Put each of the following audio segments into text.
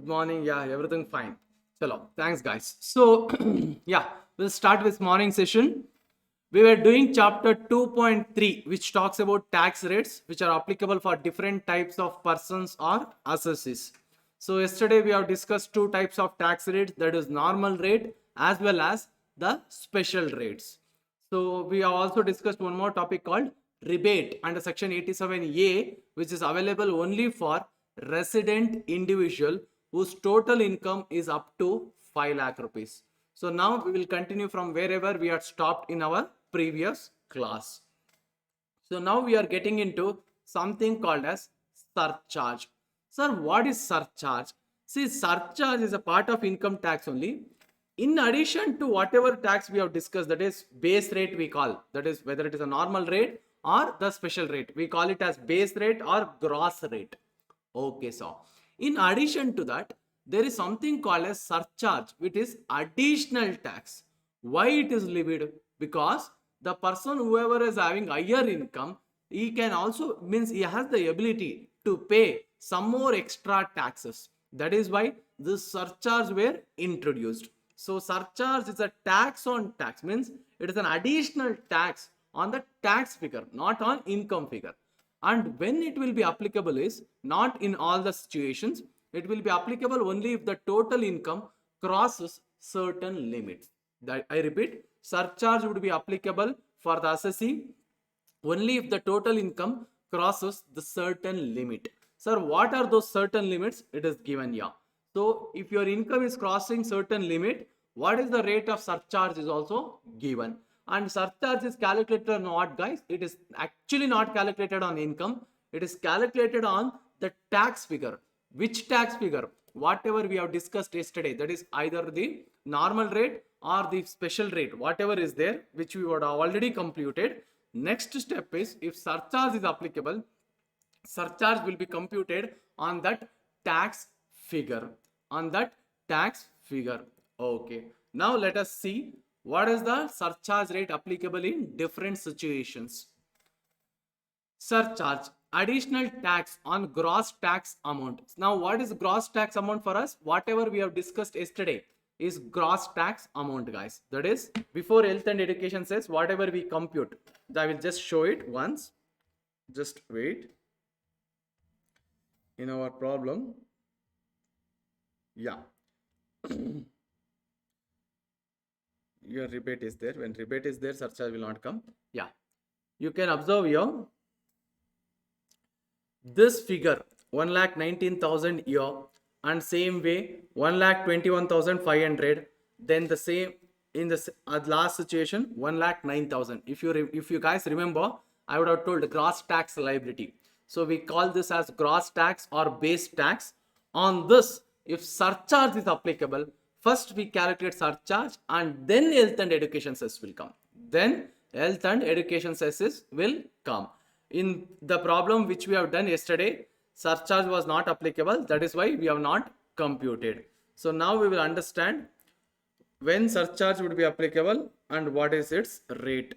morning. Yeah, everything fine. Chalo, thanks, guys. So, yeah, we'll start with morning session. We were doing chapter 2.3, which talks about tax rates, which are applicable for different types of persons or assessees. So, yesterday we have discussed two types of tax rates, that is normal rate as well as the special rates. So we have also discussed one more topic called rebate under section 87A, which is available only for resident individual whose total income is up to 5 lakh rupees. So now we will continue from wherever we had stopped in our previous class. So now we are getting into something called as surcharge. Sir, what is surcharge? See, surcharge is a part of income tax only. In addition to whatever tax we have discussed, that is base rate we call, that is whether it is a normal rate or the special rate. We call it as base rate or gross rate. Okay, so in addition to that, there is something called as surcharge, which is additional tax. Why it is levied? Because the person whoever is having higher income, he can also means he has the ability to pay some more extra taxes. That is why this surcharge were introduced. So surcharge is a tax on tax, means it is an additional tax on the tax figure, not on income figure. And when it will be applicable is not in all the situations. It will be applicable only if the total income crosses certain limits. That I repeat, surcharge would be applicable for the assessee only if the total income crosses the certain limit. Sir, what are those certain limits? It is given here. So if your income is crossing certain limit, what is the rate of surcharge is also given. And surcharge is calculated on what, guys? It is actually not calculated on income. It is calculated on the tax figure. Which tax figure? Whatever we have discussed yesterday, that is either the normal rate or the special rate, whatever is there, which we would have already computed. Next step is, if surcharge is applicable, surcharge will be computed on that tax figure. On that tax figure. Okay. Now let us see what is the surcharge rate applicable in different situations. Surcharge, additional tax on gross tax amount. Now what is gross tax amount for us? Whatever we have discussed yesterday is gross tax amount, guys. That is before health and education says whatever we compute. I will just show it once. Just wait. In our problem, yeah. Your rebate is there. When rebate is there, surcharge will not come. Yeah. You can observe here. This figure 1,19,000 year, and same way 1,21,500. Then the same in the last situation 1,09,000. If you guys remember, I would have told gross tax liability. So we call this as gross tax or base tax. On this, if surcharge is applicable, first we calculate surcharge and then health and education cess will come. Then health and education cesses will come. In the problem which we have done yesterday, surcharge was not applicable. That is why we have not computed. So now we will understand when surcharge would be applicable and what is its rate.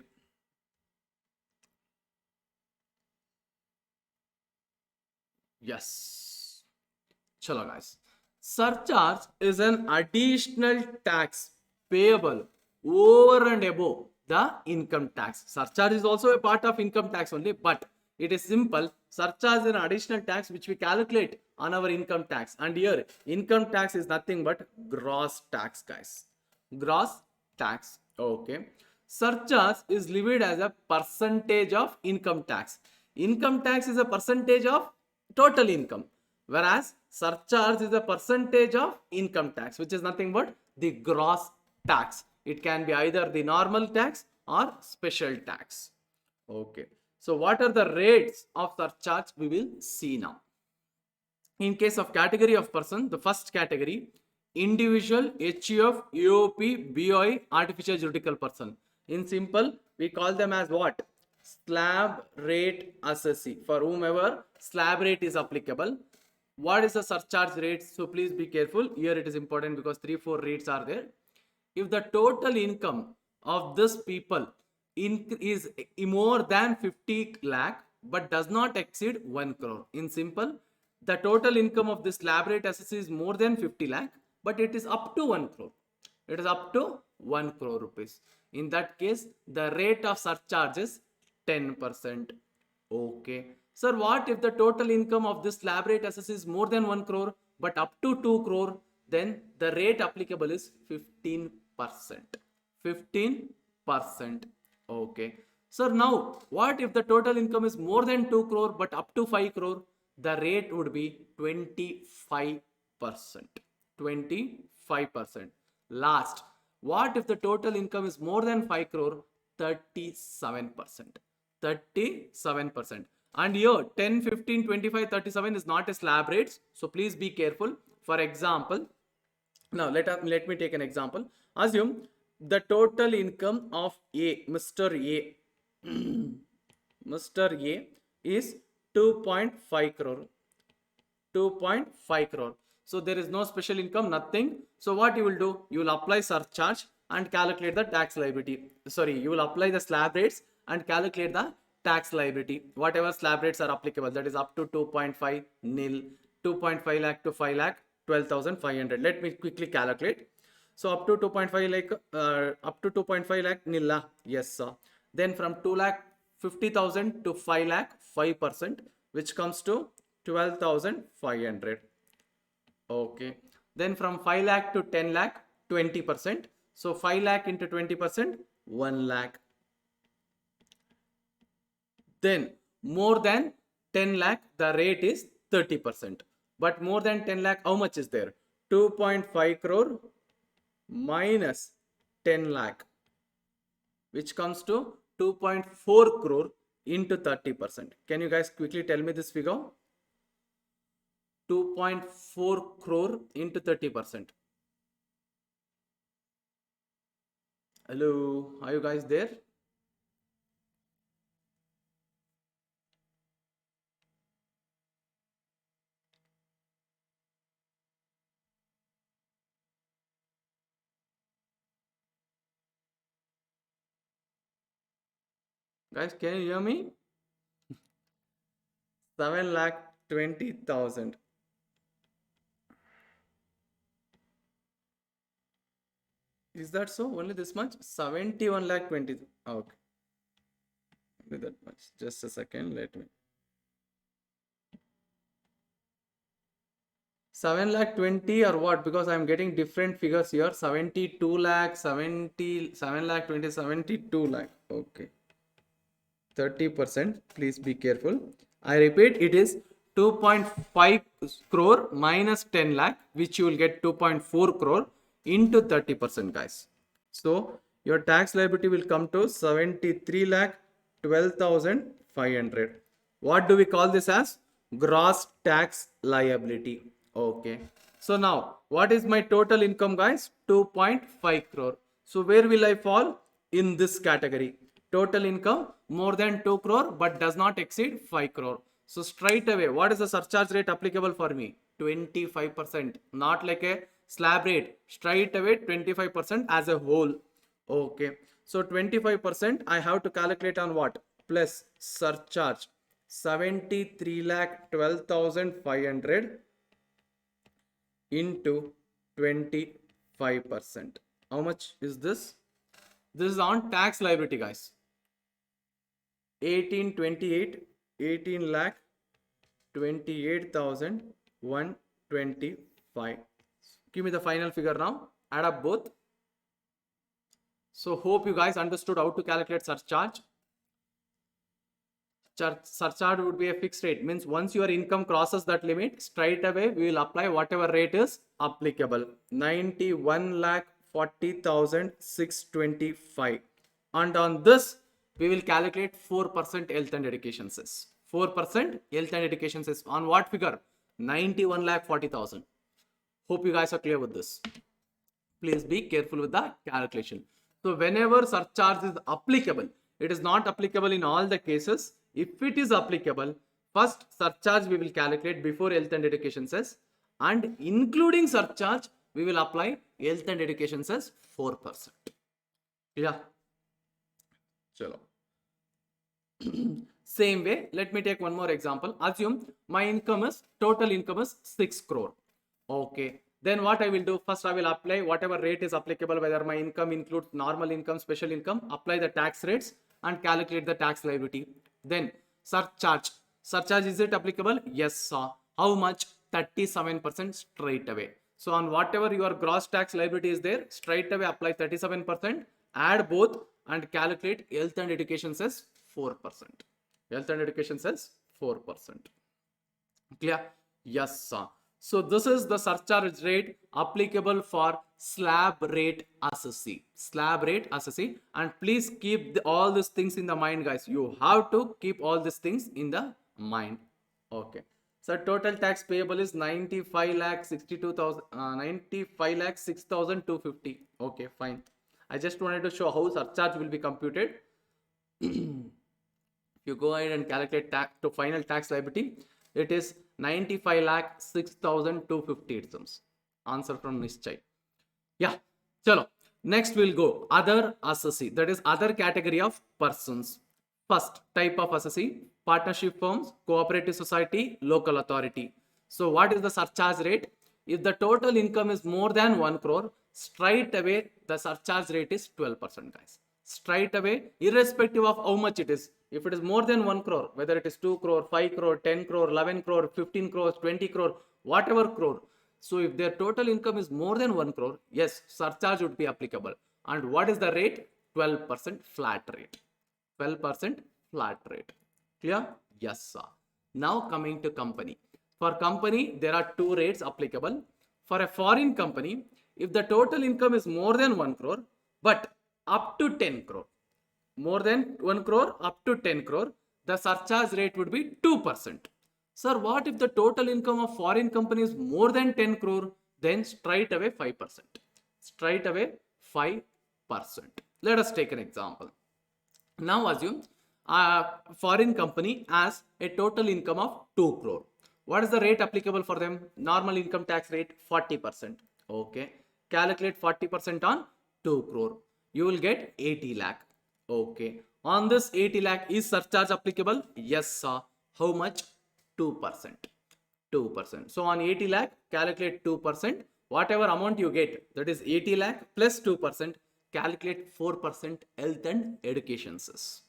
Yes. Chalo, guys. Surcharge is an additional tax payable over and above the income tax. Surcharge is also a part of income tax only, but it is simple. Surcharge is an additional tax which we calculate on our income tax. And here, income tax is nothing but gross tax, guys. Gross tax. Okay. Surcharge is levied as a percentage of income tax. Income tax is a percentage of total income, whereas surcharge is a percentage of income tax, which is nothing but the gross tax. It can be either the normal tax or special tax. Okay. So what are the rates of surcharge? We will see now. In case of category of person, the first category, individual, HUF, UOP, BOI, artificial juridical person. In simple, we call them as what? Slab rate assessee. For whomever slab rate is applicable. What is the surcharge rate? So please be careful. Here it is important because 3-4 rates are there. If the total income of this people is more than 50 lakh but does not exceed 1 crore. In simple, the total income of this slab rate assessee is more than 50 lakh, but it is up to 1 crore. It is up to 1 crore rupees. In that case, the rate of surcharge is 10%. Okay. Sir, what if the total income of this slab rate assessee is more than 1 crore, but up to 2 crore? Then the rate applicable is 15%. 15%. Okay. So now, what if the total income is more than 2 crore but up to 5 crore? The rate would be 25%. 25%. Last, what if the total income is more than 5 crore? 37%. 37%. And here 10, 15, 25, 37 is not a slab rates. So please be careful. For example, now let me take an example. Assume the total income of A, Mr. A, Mr. A is 2.5 crore. 2.5 crore. So there is no special income, nothing. So what you will do? You will apply surcharge and calculate the tax liability. Sorry, you will apply the slab rates and calculate the tax liability. Whatever slab rates are applicable, that is up to 2.5 nil, 2.5 lakh to 5 lakh, 12,500. Let me quickly calculate. So up to 2.5 lakh, up to 2.5 lakh nil, yes sir. Then from 2 lakh 50,000 to 5 lakh, 5%, which comes to 12,500. Okay. Then from 5 lakh to 10 lakh, 20%. So 5 lakh into 20%, 1 lakh. Then more than 10 lakh, the rate is 30%. But more than 10 lakh, how much is there? 2.5 crore minus 10 lakh, which comes to 2.4 crore into 30%. Can you guys quickly tell me this figure? 2.4 crore into 30%. Hello, are you guys there? Guys, can you hear me? 7,20,000. Is that so? Only this much? 71 lakh 20. Okay. Only that much. Just a second. Let me. 7 lakh 20 or what? Because I'm getting different figures here. 72 lakh, 77 lakh 20, 72 lakh. Okay. 30%. Please be careful. I repeat, it is 2.5 crore minus 10 lakh, which you will get 2.4 crore into 30%, guys. So your tax liability will come to 73 lakh 12,500. What do we call this as? Gross tax liability. Okay. So now, what is my total income, guys? 2.5 crore. So where will I fall? In this category. Total income more than 2 crore but does not exceed 5 crore. So straight away, what is the surcharge rate applicable for me? 25%. Not like a slab rate. Straight away 25% as a whole. Okay. So 25% I have to calculate on what? Plus surcharge. 73 lakh 12,500 into 25%. How much is this? This is on tax liability, guys. 18 lakh 28,125. Give me the final figure now. Add up both. So hope you guys understood how to calculate surcharge. Surcharge would be a fixed rate. Means once your income crosses that limit, straight away we will apply whatever rate is applicable. 91 lakh 40,625. And on this, we will calculate 4% health and education cess. 4% health and education cess. On what figure? 91 lakh 40,000. Hope you guys are clear with this. Please be careful with the calculation. So whenever surcharge is applicable, it is not applicable in all the cases. If it is applicable, first surcharge we will calculate before health and education cess, and including surcharge, we will apply health and education cess 4%. Yeah. Chalo. Same way, let me take one more example. Assume my total income is 6 crore. Okay. Then what I will do, first I will apply whatever rate is applicable, whether my income includes normal income, special income, apply the tax rates and calculate the tax liability. Then surcharge. Surcharge, is it applicable? Yes, sir. How much? 37% straight away. So on whatever your gross tax liability is there, straight away apply 37%, add both and calculate health and education says 4%. Health and education says 4%. Clear? Yes, sir. So this is the surcharge rate applicable for slab rate assessee. Slab rate assessee. And please keep all these things in the mind, guys. You have to keep all these things in the mind. Okay. So total tax payable is 95 lakh 62,000, 95 lakh 6,250. Okay, fine. I just wanted to show how surcharge will be computed. You go ahead and calculate tax to final tax liability, it is 95 lakh 6,250 it comes. Answer from Nischay. Yeah, chalo. Next we'll go other assessee, that is other category of persons. First type of assessee, partnership firms, cooperative society, local authority. So what is the surcharge rate? If the total income is more than 1 crore, straight away the surcharge rate is 12%, guys. Straight away, irrespective of how much it is. If it is more than 1 crore, whether it is 2 crore, 5 crore, 10 crore, 11 crore, 15 crore, 20 crore, whatever crore. So if their total income is more than 1 crore, yes, surcharge would be applicable. And what is the rate? 12% flat rate. 12% flat rate. Clear? Yes, sir. Now coming to company. For company, there are two rates applicable. For a foreign company, if the total income is more than 1 crore, but up to 10 crore, more than 1 crore up to 10 crore, the surcharge rate would be 2%. Sir, what if the total income of foreign company is more than 10 crore? Then straight away 5%. Straight away 5%. Let us take an example. Now assume a foreign company has a total income of 2 crore. What is the rate applicable for them? Normal income tax rate 40%. Okay. Calculate 40% on 2 crore. You will get 80 lakh. Okay. On this 80 lakh, is surcharge applicable? Yes, sir. How much? 2%. 2%. So on 80 lakh, calculate 2%. Whatever amount you get, that is 80 lakh plus 2%, calculate 4% health and education cess.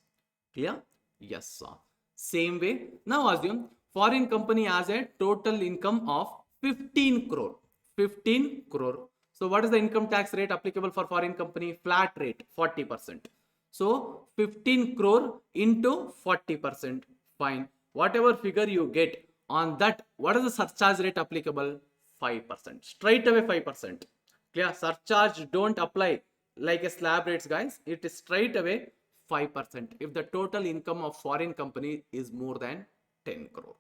Clear? Yes, sir. Same way. Now assume foreign company has a total income of 15 crore. 15 crore. So what is the income tax rate applicable for foreign company? Flat rate, 40%. So 15 crore into 40%. Fine. Whatever figure you get on that, what is the surcharge rate applicable? 5%. Straight away 5%. Clear? Surcharge don't apply like a slab rates, guys. It is straight away 5% if the total income of foreign company is more than 10 crore.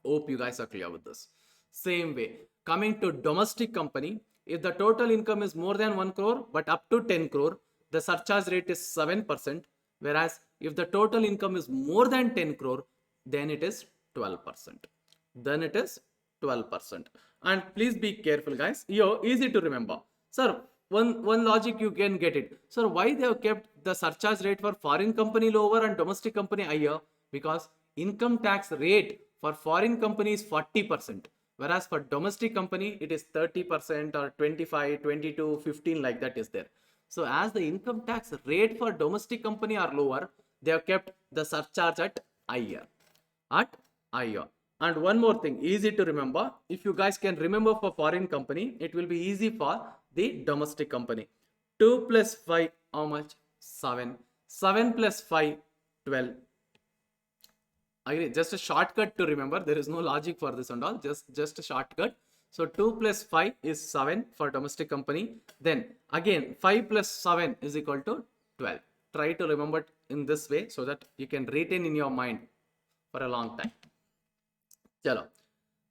Hope you guys are clear with this. Same way, coming to domestic company, if the total income is more than 1 crore but up to 10 crore, the surcharge rate is 7%. Whereas if the total income is more than 10 crore, then it is 12%. Then it is 12%. And please be careful, guys. Here, easy to remember. Sir, one logic you can get it. Sir, why they have kept the surcharge rate for foreign company lower and domestic company higher? Because income tax rate for foreign company is 40%. Whereas for domestic company, it is 30% or 25, 22, 15 like that is there. So as the income tax rate for domestic company are lower, they have kept the surcharge at higher. At higher. And one more thing, easy to remember. If you guys can remember for foreign company, it will be easy for the domestic company. 2 plus 5, how much? 7. 7 plus 5, 12. Again, just a shortcut to remember. There is no logic for this and all. Just a shortcut. So 2 plus 5 is 7 for domestic company. Then again 5 plus 7 is equal to 12. Try to remember it in this way so that you can retain in your mind for a long time. Chalo.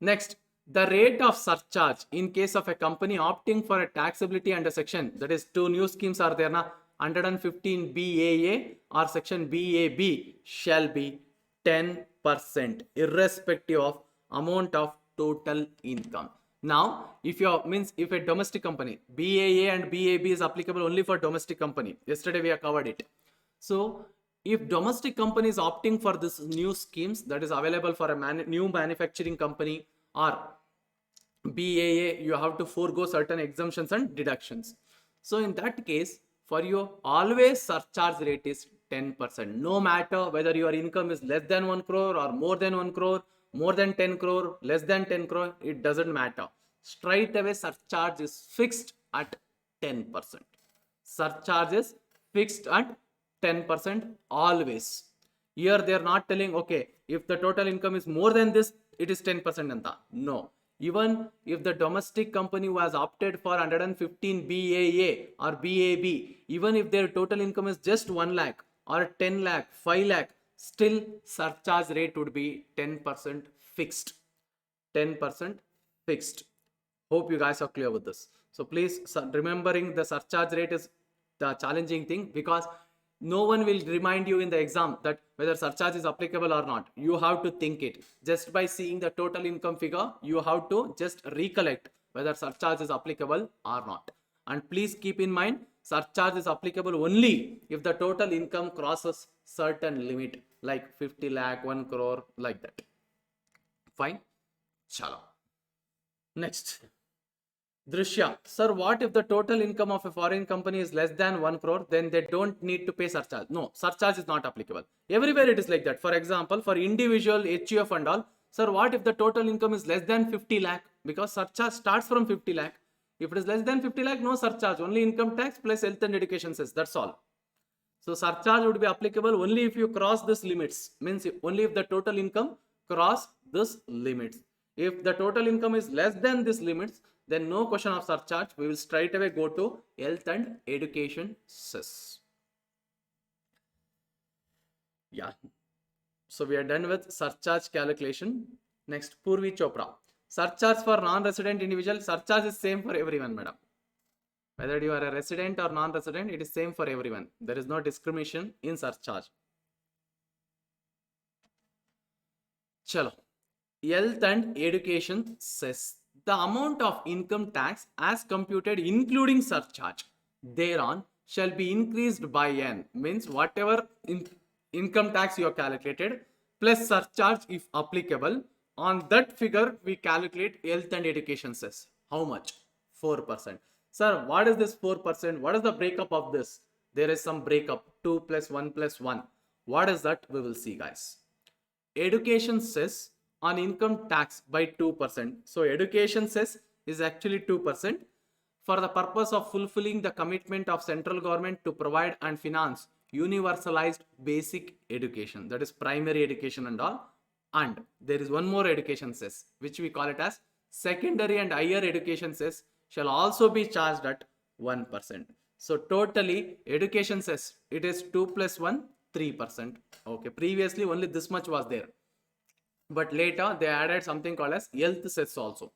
Next, the rate of surcharge in case of a company opting for a taxability under section, that is two new schemes are there now, 115 BAA or section BAB shall be 10% irrespective of amount of total income. Now, if a domestic company, BAA and BAB is applicable only for domestic company. Yesterday we have covered it. So if domestic company is opting for this new schemes that is available for a new manufacturing company or BAA, you have to forego certain exemptions and deductions. So in that case, for you, always surcharge rate is 10%. No matter whether your income is less than 1 crore or more than 1 crore, more than 10 crore, less than 10 crore, it doesn't matter. Straight away, surcharge is fixed at 10%. Surcharge is fixed at 10% always. Here they are not telling, okay, if the total income is more than this, it is 10% anta. No. Even if the domestic company who has opted for 115 BAA or BAB, even if their total income is just 1 lakh or 10 lakh, 5 lakh, still surcharge rate would be 10% fixed. 10% fixed. Hope you guys are clear with this. So please, remembering the surcharge rate is the challenging thing, because no one will remind you in the exam that whether surcharge is applicable or not. You have to think it. Just by seeing the total income figure, you have to just recollect whether surcharge is applicable or not. And please keep in mind, surcharge is applicable only if the total income crosses certain limit, like 50 lakh, 1 crore, like that. Fine. Chalo. Next. Drishya, sir, what if the total income of a foreign company is less than 1 crore? Then they don't need to pay surcharge. No, surcharge is not applicable. Everywhere it is like that. For example, for individual HUF and all, sir, what if the total income is less than 50 lakh? Because surcharge starts from 50 lakh. If it is less than 50 lakh, no surcharge. Only income tax plus health and education cess. That's all. So surcharge would be applicable only if you cross this limits. Means only if the total income cross this limits. If the total income is less than this limits, then no question of surcharge. We will straight away go to health and education cess. Yeah. So we are done with surcharge calculation. Next, Purvi Chopra. Surcharge for non-resident individual. Surcharge is same for everyone, madam. Whether you are a resident or non-resident, it is same for everyone. There is no discrimination in surcharge. Chalo. Health and education cess. The amount of income tax as computed including surcharge thereon shall be increased by n. Means whatever income tax you have calculated plus surcharge if applicable, on that figure we calculate health and education cess. How much? 4%. Sir, what is this 4%? What is the breakup of this? There is some breakup. 2 plus 1 plus 1. What is that? We will see, guys. Education cess on income tax by 2%. So education cess is actually 2% for the purpose of fulfilling the commitment of central government to provide and finance universalized basic education, that is primary education and all. And there is one more education cess which we call it as secondary and higher education cess shall also be charged at 1%. So totally education cess, it is 2 plus 1, 3%. Okay, previously only this much was there. But later they added something called as health cess also.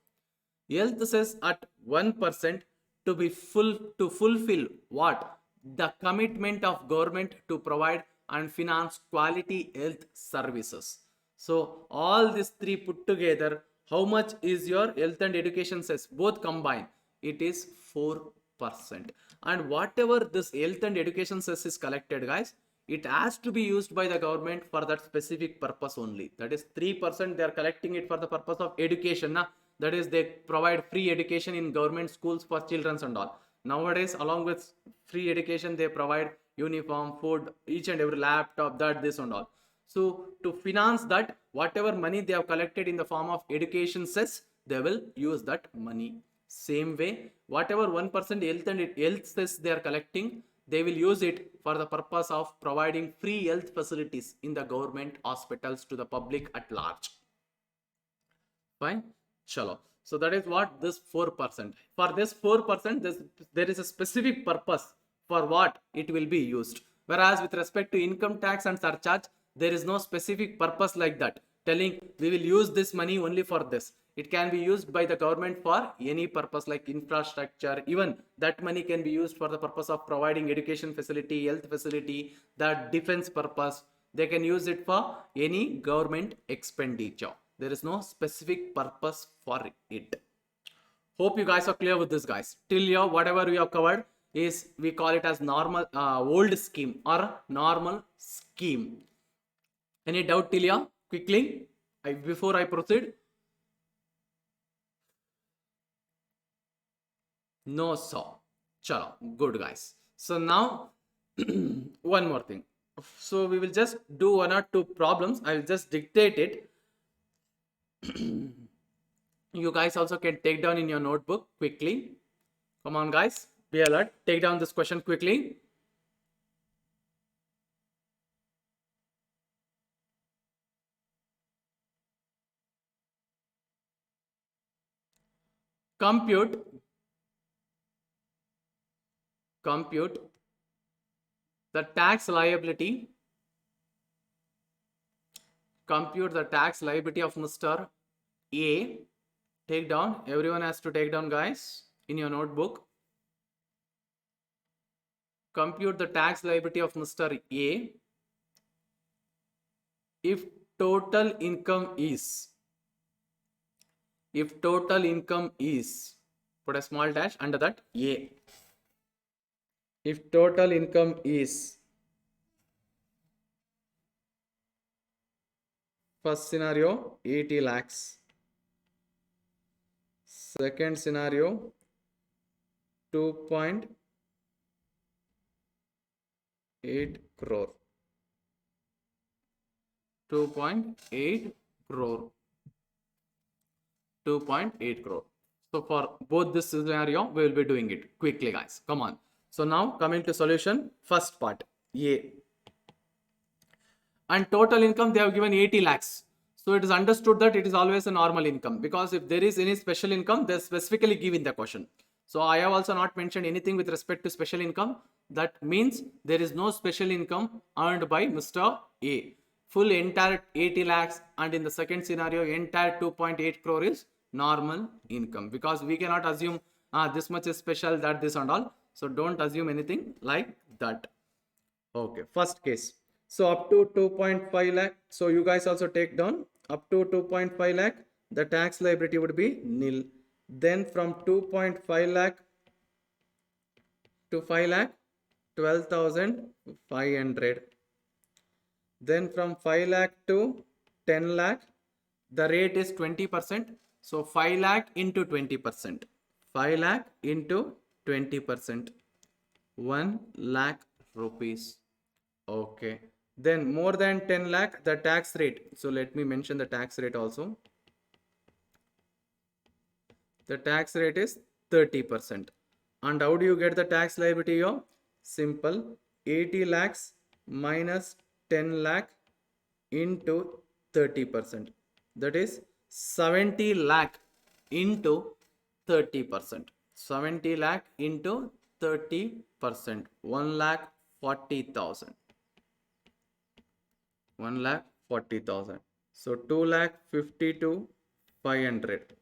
Health cess at 1% to fulfill what? The commitment of government to provide and finance quality health services. So all these three put together, how much is your health and education cess? Both combined, it is 4%. And whatever this health and education cess is collected, guys, it has to be used by the government for that specific purpose only. That is 3% they are collecting it for the purpose of education. Na? That is, they provide free education in government schools for children and all. Nowadays, along with free education, they provide uniform, food, each and every laptop, that, this and all. So to finance that, whatever money they have collected in the form of education cess, they will use that money. Same way, whatever 1% health cess they are collecting, they will use it for the purpose of providing free health facilities in the government hospitals to the public at large. Fine. Chalo. So that is what this 4%. For this 4%, there is a specific purpose for what it will be used. Whereas with respect to income tax and surcharge, there is no specific purpose like that, telling we will use this money only for this. It can be used by the government for any purpose like infrastructure. Even that money can be used for the purpose of providing education facility, health facility, the defense purpose. They can use it for any government expenditure. There is no specific purpose for it. Hope you guys are clear with this, guys. Till here, whatever we have covered, is we call it as normal old scheme or normal scheme. Any doubt till here? Quickly, before I proceed. No, sir. Chalo, good guys. So now, one more thing. So we will just do one or two problems. I will just dictate it. You guys also can take down in your notebook quickly. Come on, guys. Be alert. Take down this question quickly. Compute the tax liability. Compute the tax liability of Mr. A. Take down. Everyone has to take down, guys, in your notebook. Compute the tax liability of Mr. A if total income is, put a small dash under that A. If total income is, first scenario 80 lakhs, second scenario 2.8 crore, 2.8 crore. So for both this scenario, we will be doing it quickly, guys. Come on. So now coming to solution, first part A. And total income they have given 80 lakhs. So it is understood that it is always a normal income, because if there is any special income, they specifically give in the question. So I have also not mentioned anything with respect to special income. That means there is no special income earned by Mr. A. Full entire 80 lakhs, and in the second scenario entire 2.8 crore is normal income, because we cannot assume this much is special, that this and all. So don't assume anything like that. Okay, first case. So up to 2.5 lakh. So you guys also take down up to 2.5 lakh. The tax liability would be nil. Then from 2.5 lakh to 5 lakh, 12,500. Then from 5 lakh to 10 lakh, the rate is 20%. So 5 lakh into 20%. 5 lakh into 20%. 1 lakh rupees. Okay. Then more than 10 lakh, the tax rate. So let me mention the tax rate also. The tax rate is 30%. And how do you get the tax liability here? Simple. 80 lakhs minus 10 lakh into 30%. That is 70 lakh into 30%. 70 lakh into 30%. 1,40,000. 1,40,000. So 2,52,500.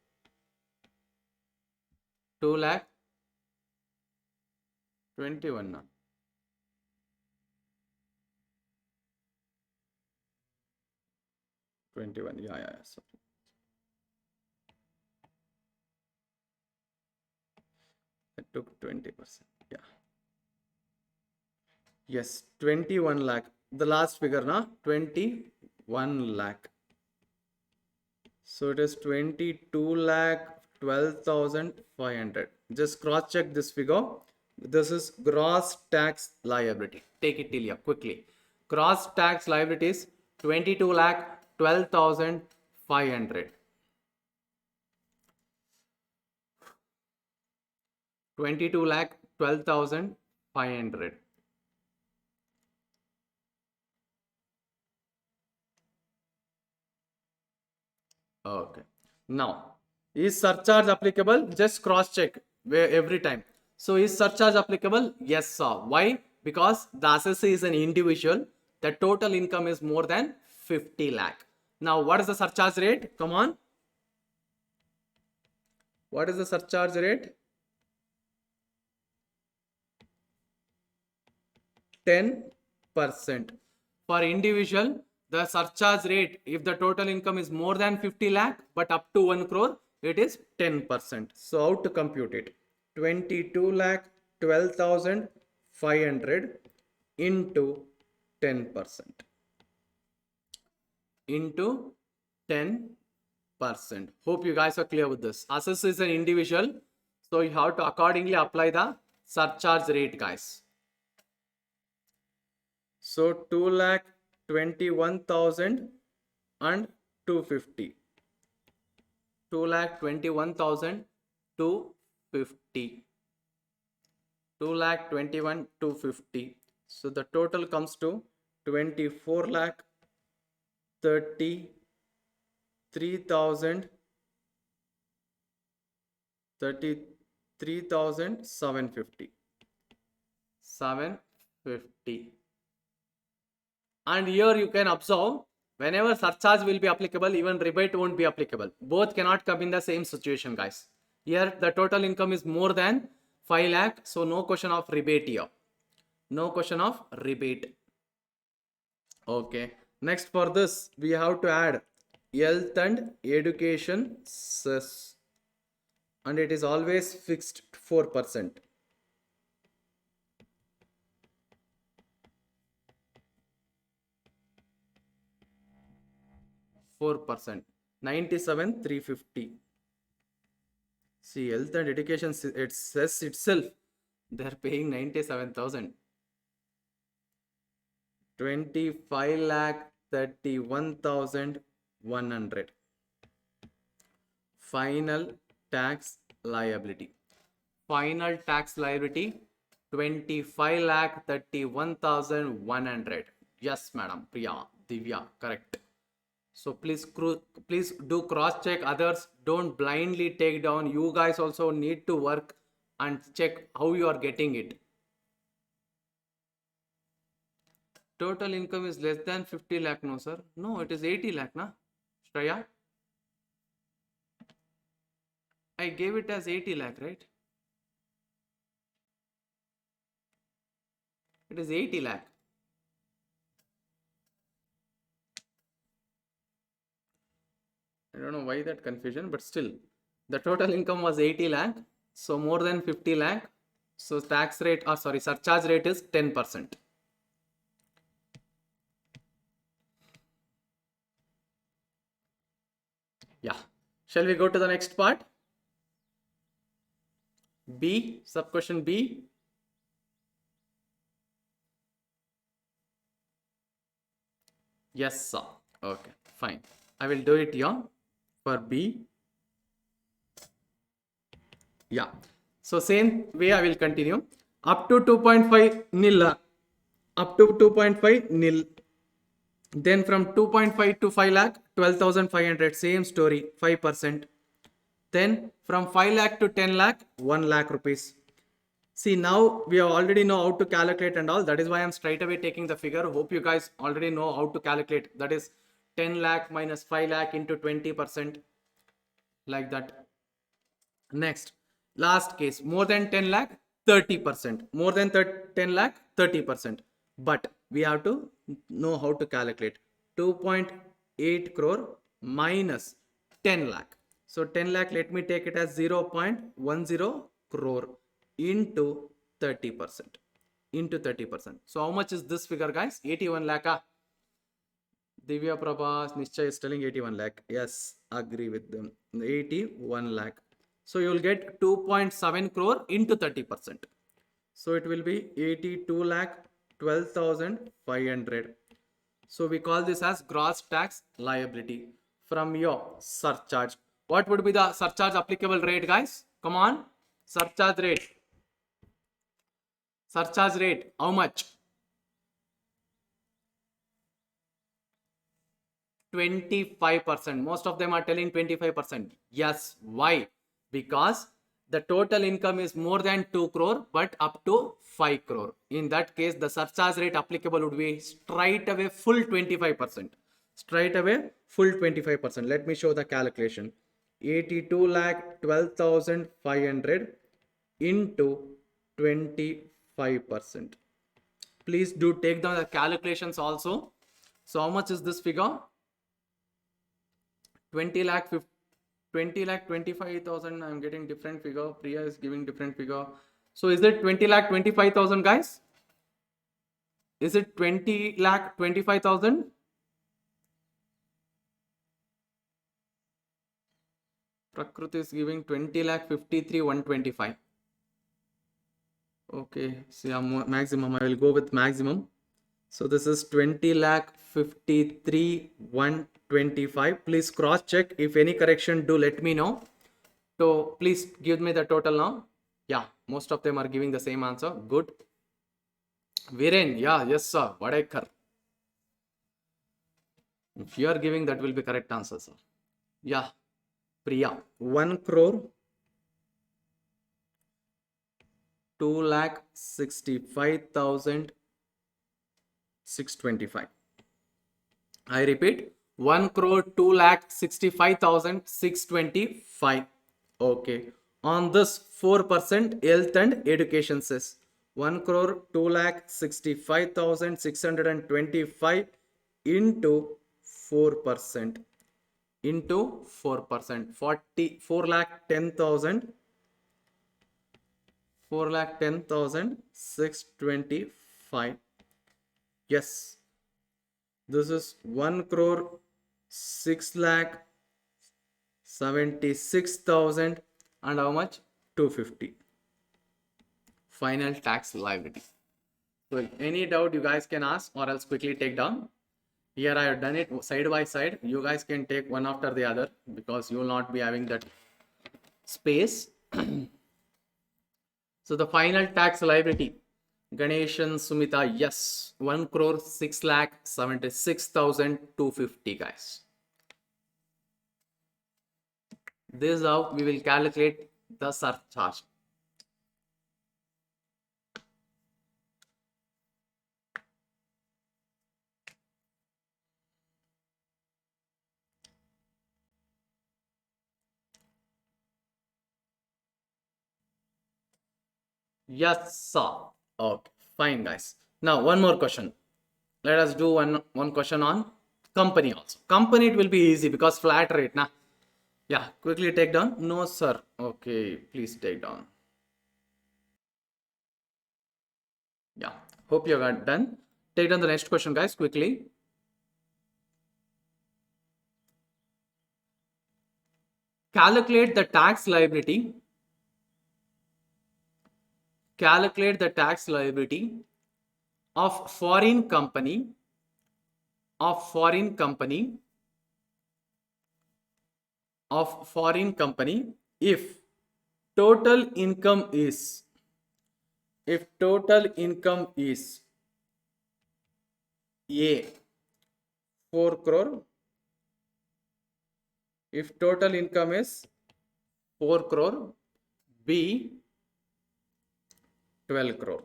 2,21,000. 21. Yeah. Sorry. I took 20%. Yeah. Yes, 21 lakh. The last figure, na? 21 lakh. So it is 22 lakh 12,500. Just cross check this figure. This is gross tax liability. Take it till here quickly. Gross tax liability is 22 lakh 12,500. 22 lakh 12,500. Okay. Now, is surcharge applicable? Just cross check every time. So, is surcharge applicable? Yes, sir. Why? Because the assessee is an individual. The total income is more than 50 lakh. Now, what is the surcharge rate? Come on. What is the surcharge rate? 10%. For individual, the surcharge rate, if the total income is more than 50 lakh but up to 1 crore, it is 10%. So how to compute it? 22 lakh 12,500 into 10%. Into 10%. Hope you guys are clear with this. Assess is an individual, so you have to accordingly apply the surcharge rate, guys. So 2,21,000 and 250. 2,21,000 250. 2,21,000 250. So the total comes to 24,33,000 33,750. 750. And here you can observe, whenever surcharge will be applicable, even rebate won't be applicable. Both cannot come in the same situation, guys. Here the total income is more than 5 lakh, so no question of rebate here. No question of rebate. Okay. Next, for this, we have to add health and education cess, and it is always fixed 4%. 4%. 97,350. See, health and education, it says itself, they are paying 97,000. 25,31,100. Final tax liability. Final tax liability 25,31,100. Yes, madam. Priya, Divya, correct. So please do cross check others. Don't blindly take down. You guys also need to work and check how you are getting it. Total income is less than 50 lakh. No, sir. No, it is 80 lakh, na? Shreya? I gave it as 80 lakh, right? It is 80 lakh. I don't know why that confusion, but still, the total income was 80 lakh. So more than 50 lakh. So tax rate, or sorry, surcharge rate is 10%. Yeah. Shall we go to the next part? B, sub question B. Yes, sir. Okay, fine. I will do it here for B. Yeah. So same way I will continue. Up to 2.5 nil. Up to 2.5 nil. Then from 2.5 to 5 lakh, 12,500. Same story, 5%. Then from 5 lakh to 10 lakh, 1 lakh rupees. See, now we already know how to calculate and all. That is why I'm straight away taking the figure. Hope you guys already know how to calculate. That is 10 lakh minus 5 lakh into 20%. Like that. Next, last case, more than 10 lakh, 30%. More than 10 lakh, 30%. But we have to know how to calculate. 2.8 crore minus 10 lakh. So 10 lakh, let me take it as 0.10 crore into 30%. Into 30%. So how much is this figure, guys? 81 lakh. Divya Prabhas Nischay is telling 81 lakh. Yes, agree with them. 81 lakh. So you will get 2.7 crore into 30%. So it will be 82 lakh 12,500. So we call this as gross tax liability from your surcharge. What would be the surcharge applicable rate, guys? Come on. Surcharge rate. Surcharge rate. How much? 25%. Most of them are telling 25%. Yes. Why? Because the total income is more than 2 crore but up to 5 crore. In that case, the surcharge rate applicable would be straight away full 25%. Straight away full 25%. Let me show the calculation. 82 lakh 12,500 into 25%. Please do take down the calculations also. So how much is this figure? 20 lakh 25,000. I'm getting different figure. Priya is giving different figure. So is it 20 lakh 25,000 guys? Is it 20 lakh 25,000? Prakriti is giving 20 lakh 53 125. Okay, see, maximum. I will go with maximum. So this is 20 lakh 53 125. Please cross check. If any correction, do let me know. So please give me the total now. Yeah, most of them are giving the same answer. Good. Viren, yeah, yes sir. Vadekar. If you are giving, that will be correct answer, sir. Yeah, Priya. 1 crore 2,65,625. I repeat, 1 crore 2,65,625. Okay. On this 4% health and education cess. 1 crore 2,65,625 into 4%. Into 4%. 4 lakh 10,000. 4 lakh 10,625. Yes. This is 1 crore 6 lakh 76,000 and how much? 250. Final tax liability. So any doubt you guys can ask or else quickly take down. Here I have done it side by side. You guys can take one after the other because you will not be having that space. So the final tax liability. Ganeshan Sumita, yes, 1 crore 6 lakh 76,250 guys. This is how we will calculate the surcharge. Yes, sir. Okay, fine, guys. Now, one more question. Let us do one question on company also. Company, it will be easy because flat rate, na? Yeah, quickly take down. No, sir. Okay, please take down. Yeah, hope you got done. Take down the next question, guys, quickly. Calculate the tax liability. Calculate the tax liability of foreign company if total income is A 4 crore, if total income is 4 crore, B 12 crore.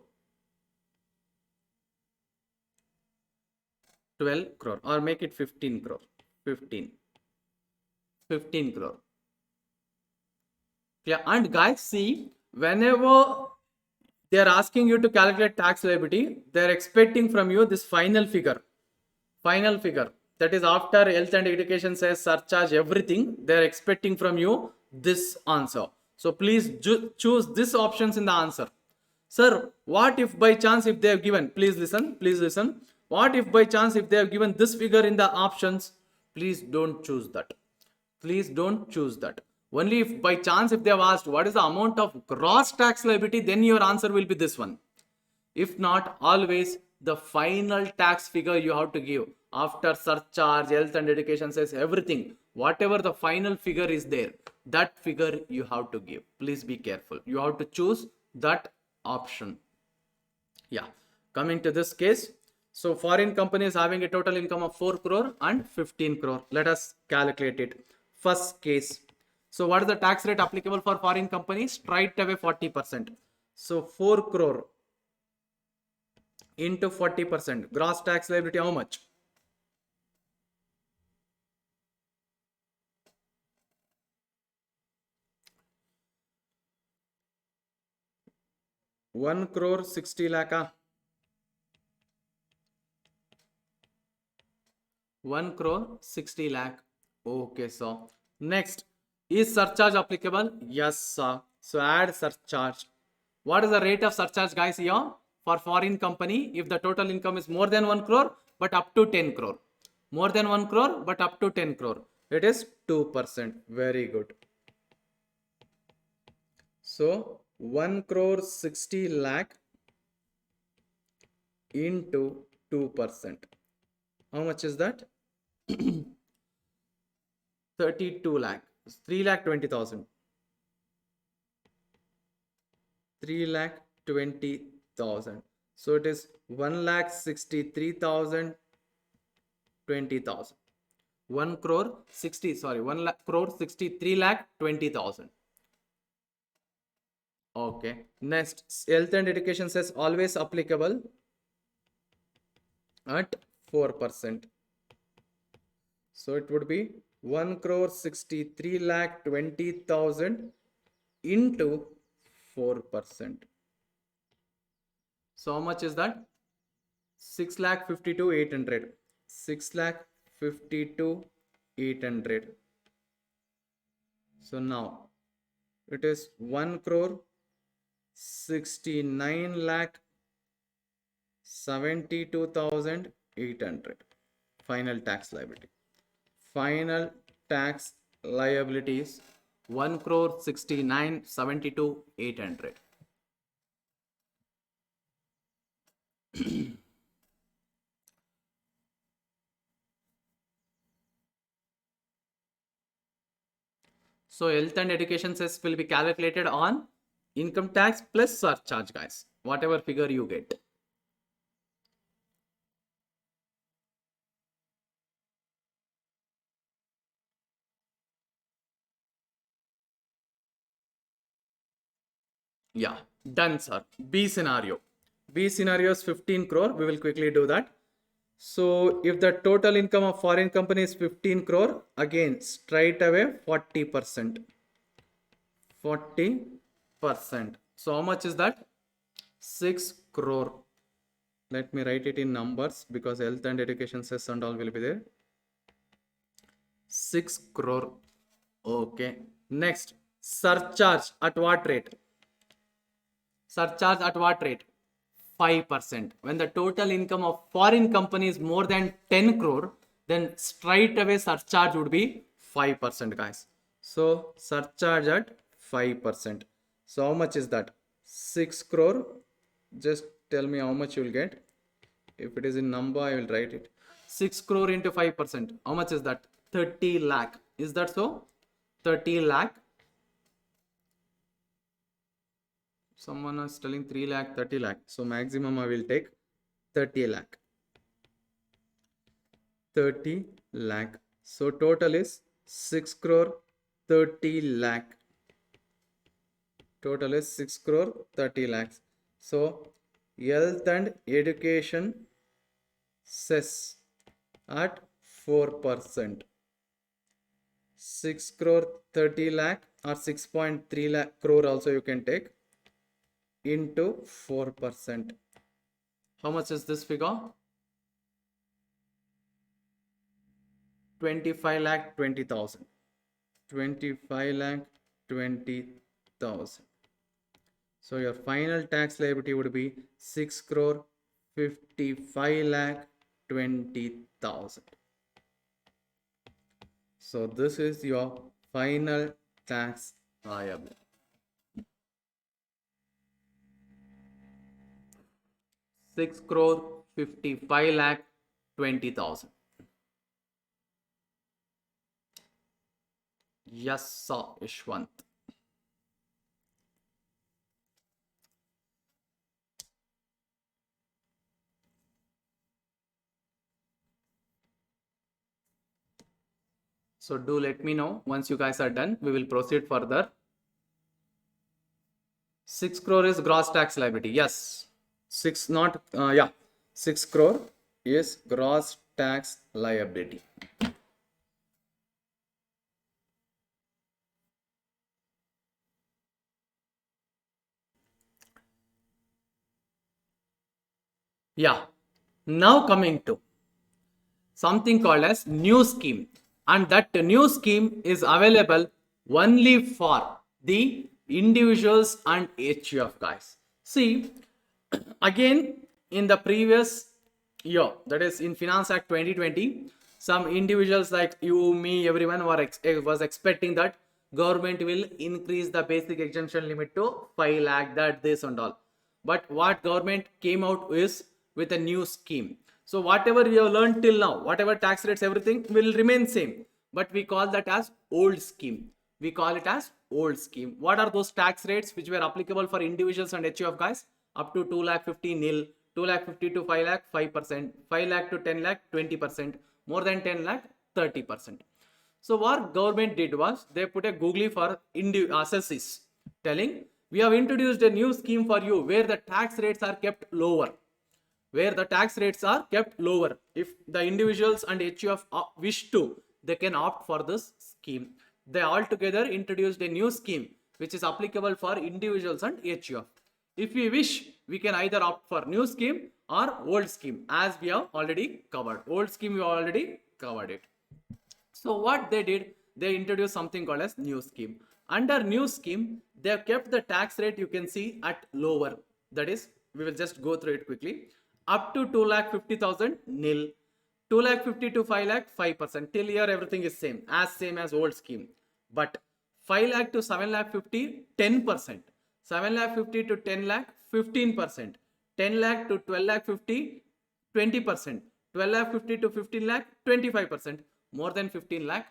12 crore or make it 15 crore. 15 crore. Yeah, and guys, see, whenever they are asking you to calculate tax liability, they are expecting from you this final figure. That is after health and education cess surcharge everything, they are expecting from you this answer. So please choose this options in the answer. Sir, what if by chance if they have given, please listen. What if by chance if they have given this figure in the options, please don't choose that. Only if by chance if they have asked what is the amount of gross tax liability, then your answer will be this one. If not, always the final tax figure you have to give after surcharge, health and education cess everything. Whatever the final figure is there, that figure you have to give. Please be careful. You have to choose that option. Yeah, coming to this case. So foreign company is having a total income of 4 crore and 15 crore. Let us calculate it. First case. So what is the tax rate applicable for foreign companies? Straight away 40%. So 4 crore into 40%. Gross tax liability how much? One crore 60 lakh. 1 crore 60 lakh. Okay, so next, is surcharge applicable? Yes, sir. So add surcharge. What is the rate of surcharge, guys, here for foreign company if the total income is more than 1 crore but up to 10 crore? More than 1 crore but up to 10 crore. It is 2%. Very good. So 1 crore 60 lakh into 2%. How much is that? 32 lakh. 3 lakh 20,000. 3 lakh 20,000. So it is 1 lakh 63,000 20,000. 1 crore 60, sorry, 1 lakh crore 63 lakh 20,000. Okay. Next, health and education says always applicable at 4%. So it would be 1 crore 63 lakh 20,000 into 4%. So how much is that? 6 lakh 52 800. 6 lakh 52 800. So now it is 1 crore 69 lakh 72,800. Final tax liability. Final tax liability is 1 crore 69 72 800. So health and education cess will be calculated on income tax plus surcharge, guys. Whatever figure you get. Yeah, done, sir. B scenario. B scenario is 15 crore. We will quickly do that. So if the total income of foreign company is 15 crore, again straight away 40%. 40%. So how much is that? 6 crore. Let me write it in numbers because health and education cess and all will be there. 6 crore. Okay. Next, surcharge at what rate? Surcharge at what rate? 5%. When the total income of foreign company is more than 10 crore, then straight away surcharge would be 5%, guys. So surcharge at 5%. So how much is that? 6 crore. Just tell me how much you will get. If it is in number, I will write it. 6 crore into 5%. How much is that? 30 lakh. Is that so? 30 lakh. Someone is telling 3 lakh, 30 lakh. So maximum I will take 30 lakh. 30 lakh. So total is 6 crore 30 lakh. Total is 6 crore 30 lakhs. So health and education cess at 4%. 6 crore 30 lakh or 6.3 lakh crore also you can take into 4%. How much is this figure? 25 lakh 20,000. 25 lakh 20,000. So your final tax liability would be 6 crore 55 lakh 20,000. So this is your final tax liability. Six crore 55 lakh 20,000. Yes, sir, Ishwant. So do let me know once you guys are done. We will proceed further. 6 crore is gross tax liability. Yes. 6 not, 6 crore is gross tax liability. Yeah. Now coming to something called as new scheme, and that new scheme is available only for the individuals and HUF, guys. See, again, in the previous year, that is in Finance Act 2020, some individuals like you, me, everyone was expecting that government will increase the basic exemption limit to 5 lakh, that this and all. But what government came out is with a new scheme. So whatever you have learned till now, whatever tax rates, everything will remain same. But we call that as old scheme. We call it as old scheme. What are those tax rates which were applicable for individuals and HUF guys? Up to 2 lakh 50 nil, 2 lakh 50 to 5 lakh 5%, 5 lakh to 10 lakh 20%, more than 10 lakh 30%. So what government did was they put a googly for assessees telling we have introduced a new scheme for you where the tax rates are kept lower. Where the tax rates are kept lower. If the individuals and HUF wish to, they can opt for this scheme. They altogether introduced a new scheme which is applicable for individuals and HUF. If we wish, we can either opt for new scheme or old scheme, as we have already covered. Old scheme, we already covered it. So what they did, they introduced something called as new scheme. Under new scheme, they have kept the tax rate, you can see, at lower. That is, we will just go through it quickly. Up to 2,50,000 nil, 2,50,000 to 5 lakh 5%. Till here everything is same as old scheme. But 5 lakh to 7 lakh 50, 10%. 7 lakh 50 to 10 lakh 15%. 10 lakh to 12 lakh 50, 20%. 12 lakh 50 to 15 lakh 25%. More than 15 lakh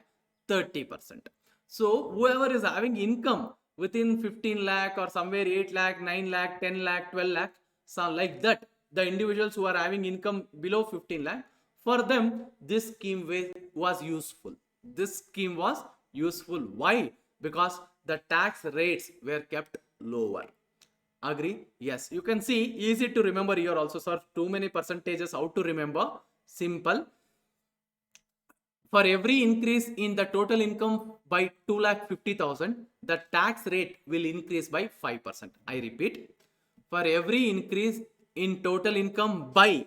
30%. So whoever is having income within 15 lakh or somewhere 8 lakh 9 lakh 10 lakh 12 lakh, so like that, the individuals who are having income below 15 lakh, for them this scheme was useful. This scheme was useful. Why? Because the tax rates were kept lower. Agree? Yes. You can see, easy to remember here also, sir. Too many percentages, how to remember? Simple. For every increase in the total income by 2,50,000, the tax rate will increase by 5%. I repeat, for every increase in total income by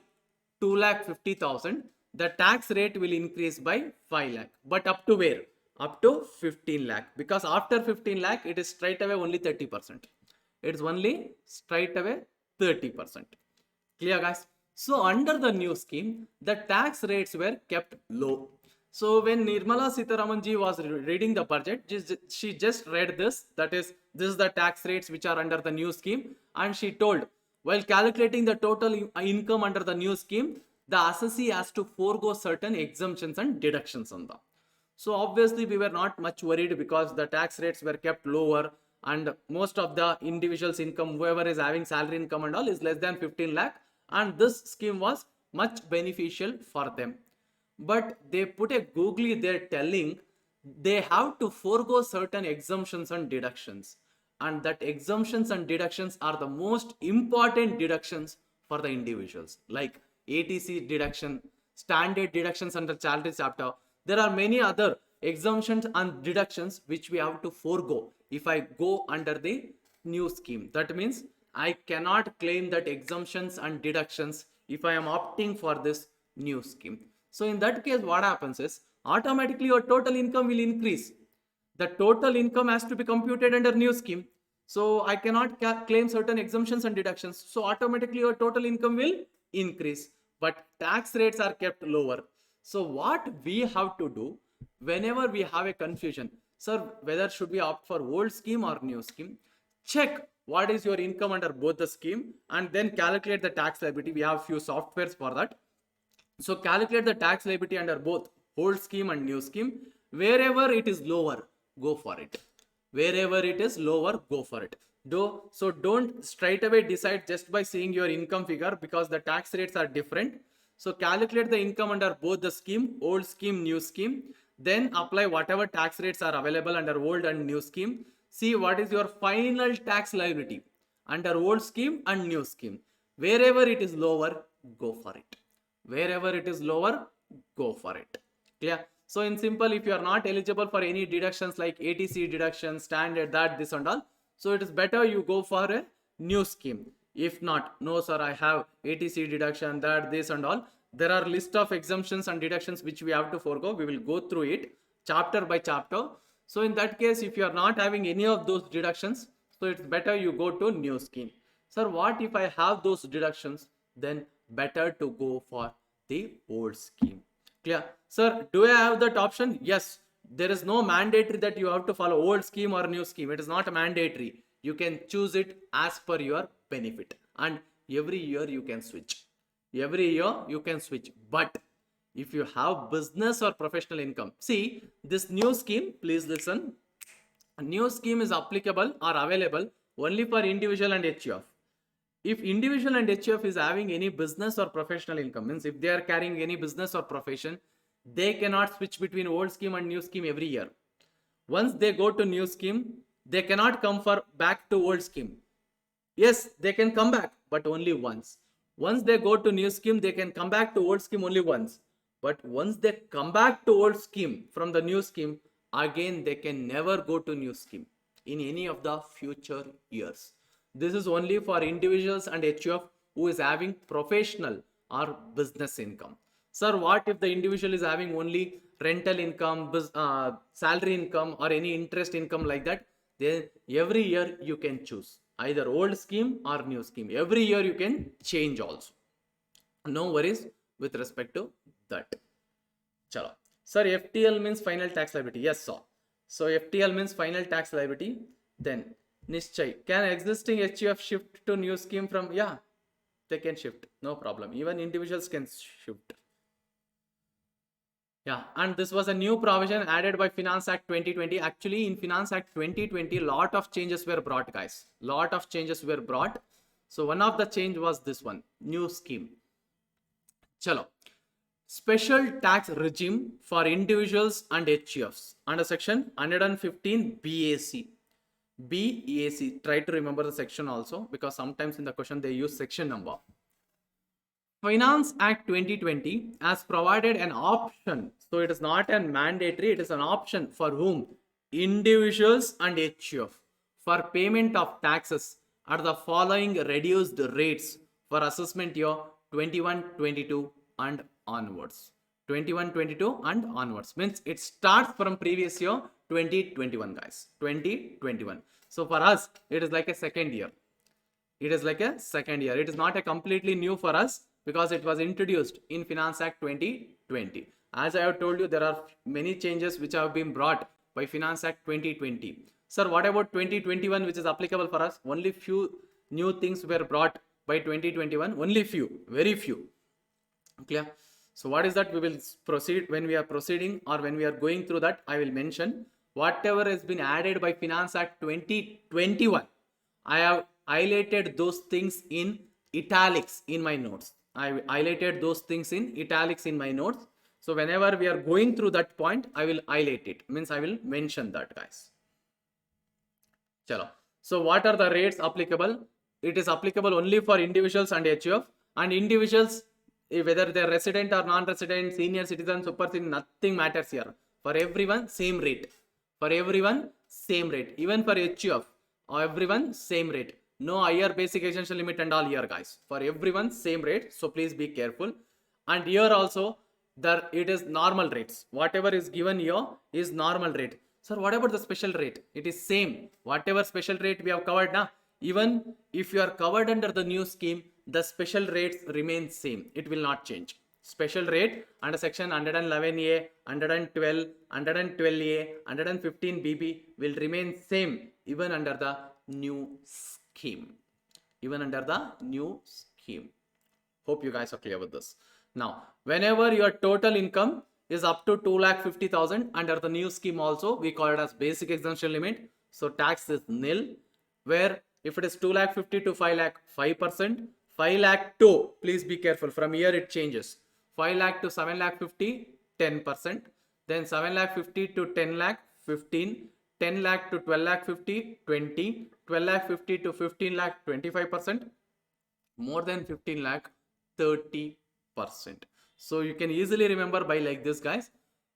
2,50,000, the tax rate will increase by 5 lakh. But up to where? Up to 15 lakh. Because after 15 lakh, it is straight away only 30%. It's only straight away 30%. Clear, guys? So under the new scheme, the tax rates were kept low. So when Nirmala Sitharaman ji was reading the budget, she just read this. That is, this is the tax rates which are under the new scheme. And she told, while calculating the total income under the new scheme, the assessee has to forego certain exemptions and deductions on them. So obviously we were not much worried because the tax rates were kept lower and most of the individuals' income, whoever is having salary income and all, is less than 15 lakh. And this scheme was much beneficial for them. But they put a googly there telling they have to forego certain exemptions and deductions. And that exemptions and deductions are the most important deductions for the individuals, like ATC deduction, standard deductions under salary chapter. There are many other exemptions and deductions which we have to forego if I go under the new scheme. That means I cannot claim that exemptions and deductions if I am opting for this new scheme. So in that case, what happens is automatically your total income will increase. The total income has to be computed under new scheme. So I cannot claim certain exemptions and deductions. So automatically your total income will increase. But tax rates are kept lower. So what we have to do whenever we have a confusion, sir, whether should we opt for old scheme or new scheme, check what is your income under both the scheme and then calculate the tax liability. We have few softwares for that. So calculate the tax liability under both old scheme and new scheme. Wherever it is lower, go for it. Wherever it is lower, go for it. So don't straight away decide just by seeing your income figure because the tax rates are different. So calculate the income under both the scheme, old scheme, new scheme. Then apply whatever tax rates are available under old and new scheme. See what is your final tax liability under old scheme and new scheme. Wherever it is lower, go for it. Wherever it is lower, go for it. Clear? So in simple, if you are not eligible for any deductions like ATC deduction, standard, that, this and all, so it is better you go for a new scheme. If not, no sir, I have ATC deduction, that, this and all. There are list of exemptions and deductions which we have to forego. We will go through it chapter by chapter. So in that case, if you are not having any of those deductions, so it's better you go to new scheme. Sir, what if I have those deductions? Then better to go for the old scheme. Clear? Sir, do I have that option? Yes. There is no mandatory that you have to follow old scheme or new scheme. It is not mandatory. You can choose it as per your benefit. And every year you can switch. Every year you can switch. But if you have business or professional income, see this new scheme, please listen. A new scheme is applicable or available only for individual and HUF. If individual and HUF is having any business or professional income, means if they are carrying any business or profession, they cannot switch between old scheme and new scheme every year. Once they go to new scheme, they cannot come for back to old scheme. Yes, they can come back, but only once. Once they go to new scheme, they can come back to old scheme only once. But once they come back to old scheme from the new scheme, again they can never go to new scheme in any of the future years. This is only for individuals and HUF who is having professional or business income. Sir, what if the individual is having only rental income, salary income, or any interest income like that? Then every year you can choose either old scheme or new scheme. Every year you can change also. No worries with respect to that. Chalo. Sir, FTL means final tax liability. Yes, sir. So FTL means final tax liability. Then Nischay. Can existing HUF shift to new scheme from? Yeah, they can shift. No problem. Even individuals can shift. Yeah, and this was a new provision added by Finance Act 2020. Actually, in Finance Act 2020, lot of changes were brought, guys. Lot of changes were brought. So one of the change was this one, new scheme. Chalo. Special tax regime for individuals and HUFs under section 115 BAC. BAC. Try to remember the section also, because sometimes in the question they use section number. Finance Act 2020 has provided an option. So it is not a mandatory, it is an option for whom? Individuals and HUF for payment of taxes at the following reduced rates for assessment year 21-22 and onwards. 21-22 and onwards means it starts from previous year 2021, guys. 2021. So for us, it is like a second year. It is like a second year. It is not a completely new for us, because it was introduced in Finance Act 2020. As I have told you, there are many changes which have been brought by Finance Act 2020. Sir, what about 2021, which is applicable for us? Only few new things were brought by 2021. Only few, very few. Clear? So what is that? We will proceed when we are proceeding, or when we are going through that, I will mention whatever has been added by Finance Act 2021. I have highlighted those things in italics in my notes. I highlighted those things in italics in my notes. So whenever we are going through that point, I will highlight it. Means I will mention that, guys. Chalo. So what are the rates applicable? It is applicable only for individuals and HUF. And individuals, whether they are resident or non-resident, senior citizen, super senior, nothing matters here. For everyone, same rate. For everyone, same rate. Even for HUF, everyone, same rate. No higher basic essential limit and all here, guys. For everyone, same rate. So please be careful. And here also, it is normal rates. Whatever is given here is normal rate. Sir, what about the special rate? It is same. Whatever special rate we have covered now, even if you are covered under the new scheme, the special rates remain same. It will not change. Special rate under section 111A, 112, 112A, 115 BB will remain same even under the new scheme. Even under the new scheme. Hope you guys are clear with this. Now, whenever your total income is up to 2,50,000 under the new scheme also, we call it as basic exemption limit. So tax is nil. Where if it is 2,50,000 to 5 lakh, 5%. 5 lakh to, please be careful, from here it changes. 5 lakh to 7 lakh 50, 10%. Then 7 lakh 50 to 10 lakh, 15. 10 lakh to 12 lakh 50, 20. 12 lakh 50 to 15 lakh, 25%. More than 15 lakh, 30%. So you can easily remember by like this, guys.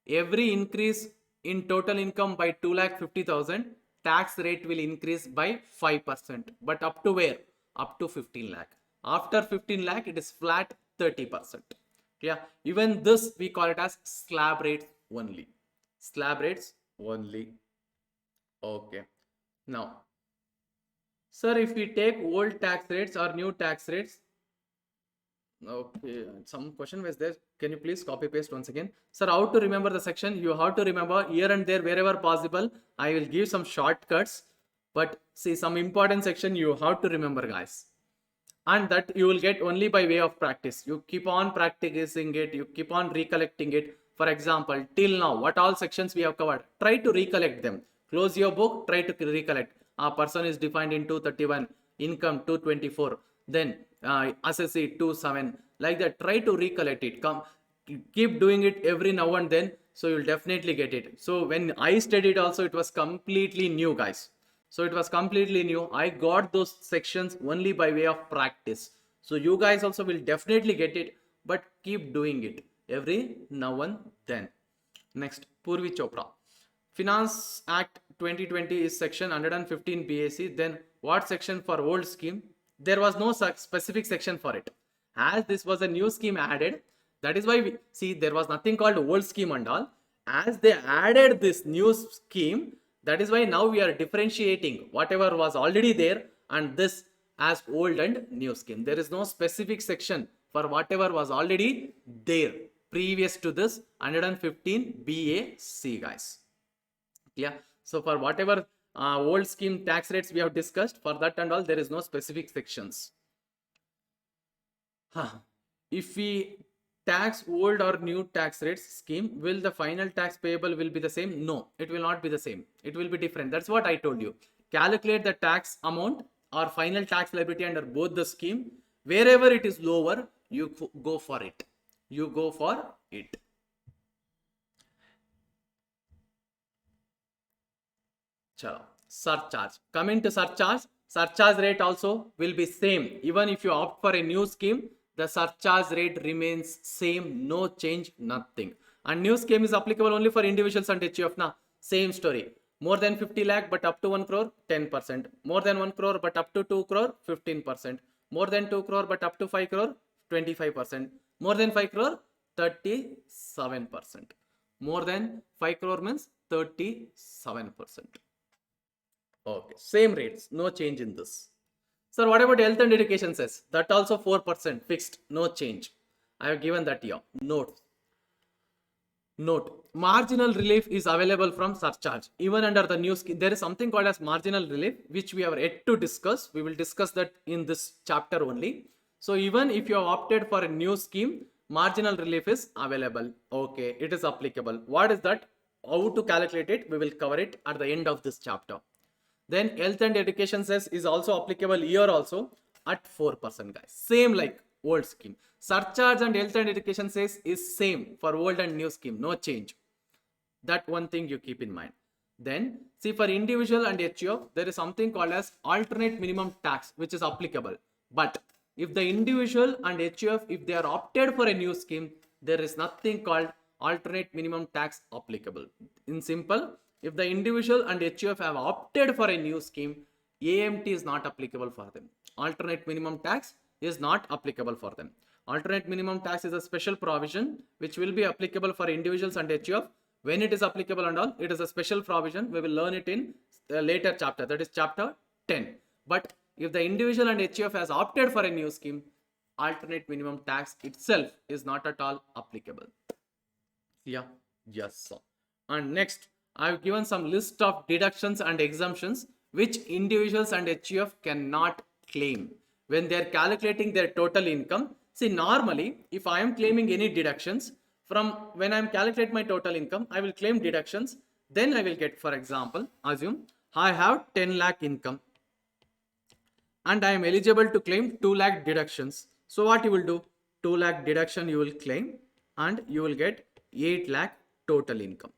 Every increase in total income by 2,50,000, tax rate will increase by 5%. But up to where? Up to 15 lakh. After 15 lakh, it is flat 30%. Yeah, even this we call it as slab rates only. Slab rates only. Okay. Now, Sir, if we take old tax rates or new tax rates, okay, some question was there. Can you please copy paste once again? Sir, how to remember the section? You have to remember here and there wherever possible. I will give some shortcuts, but see some important section you have to remember, guys. And that you will get only by way of practice. You keep on practicing it, you keep on recollecting it. For example, till now, what all sections we have covered, try to recollect them. Close your book, try to recollect. A person is defined in 231, income 224, then assessee 27, like that. Try to recollect it. Come, keep doing it every now and then, so you'll definitely get it. So when I studied also, it was completely new, guys. So it was completely new. I got those sections only by way of practice. So you guys also will definitely get it, but keep doing it every now and then. Next, Purvi Chopra. Finance Act 2020 is section 115 BAC. Then what section for old scheme? There was no specific section for it. As this was a new scheme added, that is why we see there was nothing called old scheme and all. As they added this new scheme, that is why now we are differentiating whatever was already there and this as old and new scheme. There is no specific section for whatever was already there previous to this 115 BAC, guys. Yeah. So for whatever old scheme tax rates we have discussed, for that and all, there is no specific sections. If we tax old or new tax rates scheme, will the final tax payable will be the same? No, it will not be the same. It will be different. That's what I told you. Calculate the tax amount or final tax liability under both the scheme. Wherever it is lower, you go for it. You go for it. Chalo. Surcharge. Coming to surcharge, surcharge rate also will be same. Even if you opt for a new scheme, the surcharge rate remains same, no change, nothing. And new scheme is applicable only for individuals and HUF. Now, same story. More than 50 lakh but up to 1 crore, 10%. More than 1 crore but up to 2 crore, 15%. More than 2 crore but up to 5 crore, 25%. More than 5 crore, 37%. More than 5 crore means 37%. Okay, same rates, no change in this. Sir, what about health and education says? That also 4% fixed, no change. I have given that here. Note. Marginal relief is available from surcharge. Even under the new scheme, there is something called as marginal relief, which we have yet to discuss. We will discuss that in this chapter only. So even if you have opted for a new scheme, marginal relief is available. Okay, it is applicable. What is that? How to calculate it? We will cover it at the end of this chapter. Then health and education cess is also applicable here also at 4%, guys. Same like old scheme. Surcharge and health and education cess is same for old and new scheme. No change. That one thing you keep in mind. Then see, for individual and HUF, there is something called as alternate minimum tax, which is applicable. But if the individual and HUF, if they are opted for a new scheme, there is nothing called alternate minimum tax applicable. In simple, if the individual and HUF have opted for a new scheme, AMT is not applicable for them. Alternate minimum tax is not applicable for them. Alternate minimum tax is a special provision which will be applicable for individuals and HUF. When it is applicable and all, it is a special provision. We will learn it in a later chapter, that is chapter 10. But if the individual and HUF has opted for a new scheme, alternate minimum tax itself is not at all applicable. Yeah, yes, sir. And next, I have given some list of deductions and exemptions which individuals and HUF cannot claim when they are calculating their total income. See, normally, if I am claiming any deductions, from when I am calculating my total income, I will claim deductions. Then I will get, for example, assume I have 10 lakh income and I am eligible to claim 2 lakh deductions. So what you will do? 2 lakh deduction you will claim and you will get 8 lakh total income.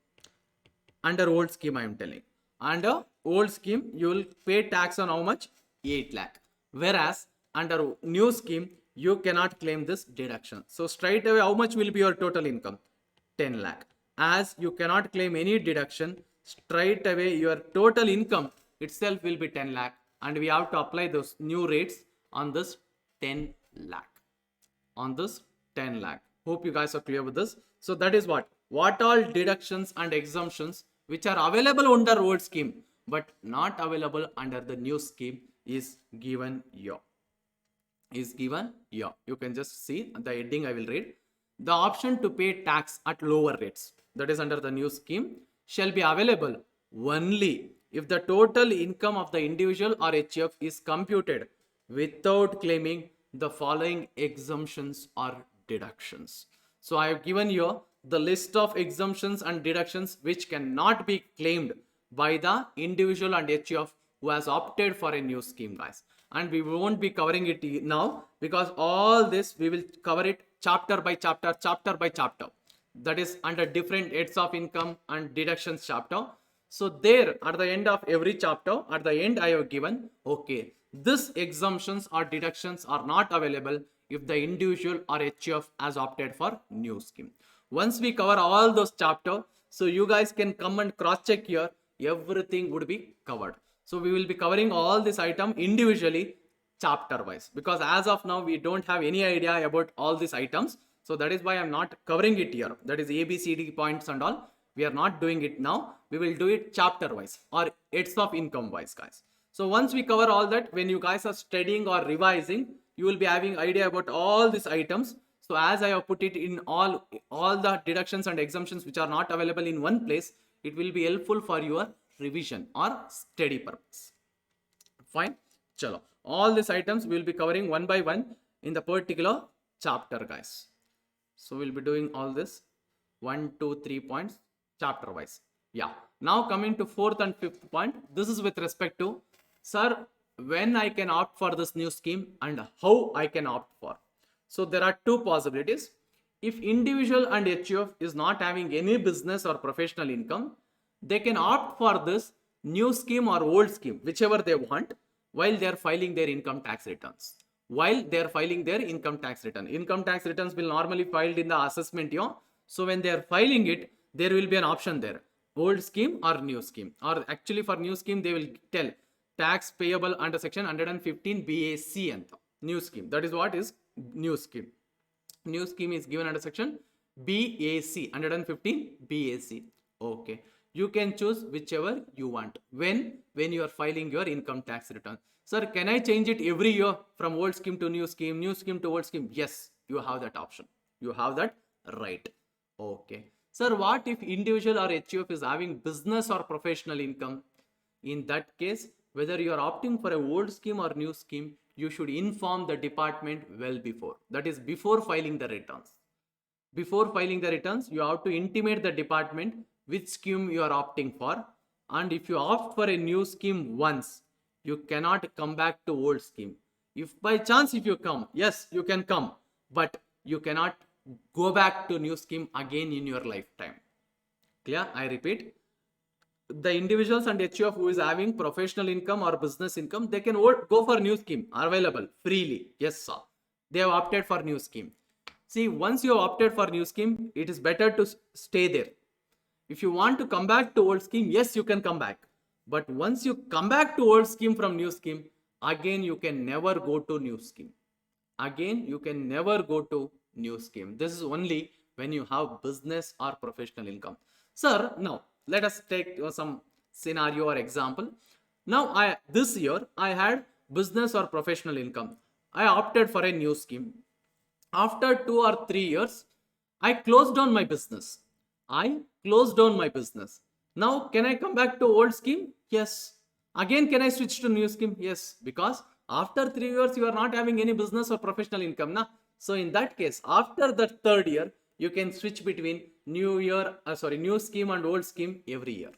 Under old scheme I am telling. Under old scheme you will pay tax on how much? 8 lakh. Whereas under new scheme you cannot claim this deduction. So straight away how much will be your total income? 10 lakh. As you cannot claim any deduction, straight away your total income itself will be 10 lakh. And we have to apply those new rates on this 10 lakh. On this 10 lakh. Hope you guys are clear with this. So that is what all deductions and exemptions which are available under old scheme but not available under the new scheme is given here. Is given here. You can just see the heading I will read. The option to pay tax at lower rates, that is under the new scheme, shall be available only if the total income of the individual or HUF is computed without claiming the following exemptions or deductions. So I have given you the list of exemptions and deductions which cannot be claimed by the individual and HUF who has opted for a new scheme, guys. And we won't be covering it now because all this we will cover it chapter by chapter, chapter by chapter. That is under different heads of income and deductions chapter. So there at the end of every chapter, at the end I have given, okay, this exemptions or deductions are not available if the individual or HUF has opted for new scheme. Once we cover all those chapter, so you guys can come and cross check here, everything would be covered. So we will be covering all this item individually chapter wise, because as of now we don't have any idea about all these items. So that is why I'm not covering it here. That is ABCD points and all. We are not doing it now. We will do it chapter wise or heads of income wise, guys. So once we cover all that, when you guys are studying or revising, you will be having idea about all these items. So as I have put it in all the deductions and exemptions which are not available in one place, it will be helpful for your revision or study purpose. Fine. Chalo. All these items we will be covering one by one in the particular chapter, guys. So we'll be doing all this 1, 2, 3 points chapter wise. Yeah. Now coming to fourth and fifth point. This is with respect to, sir, when I can opt for this new scheme and how I can opt for. So there are two possibilities. If individual and HUF is not having any business or professional income, they can opt for this new scheme or old scheme, whichever they want, while they are filing their income tax returns. While they are filing their income tax return. Income tax returns will normally filed in the assessment year. So when they are filing it, there will be an option there. Old scheme or new scheme. Or actually for new scheme, they will tell tax payable under section 115 BAC and new scheme. That is what is new scheme. New scheme is given under section BAC, 115 BAC. Okay. You can choose whichever you want when you are filing your income tax return. Sir, can I change it every year from old scheme to new scheme to old scheme? Yes, you have that option. You have that right. Okay. Sir, what if individual or HUF is having business or professional income? In that case, whether you are opting for a old scheme or new scheme, you should inform the department well before. That is before filing the returns. Before filing the returns, you have to intimate the department which scheme you are opting for. And if you opt for a new scheme once, you cannot come back to old scheme. If by chance if you come, yes, you can come, but you cannot go back to new scheme again in your lifetime. Clear? I repeat, the individuals and HUF who is having professional income or business income, they can go for new scheme, are available freely. Yes, sir. They have opted for new scheme. See, once you have opted for new scheme, it is better to stay there. If you want to come back to old scheme, yes, you can come back. But once you come back to old scheme from new scheme, again you can never go to new scheme. Again, you can never go to new scheme. This is only when you have business or professional income. Sir, now let us take some scenario or example. Now, this year I had business or professional income. I opted for a new scheme. After 2 or 3 years, I closed down my business. Now, can I come back to old scheme? Yes. Again, can I switch to new scheme? Yes. Because after 3 years, you are not having any business or professional income. Na? So in that case, after the third year, you can switch between new scheme and old scheme every year.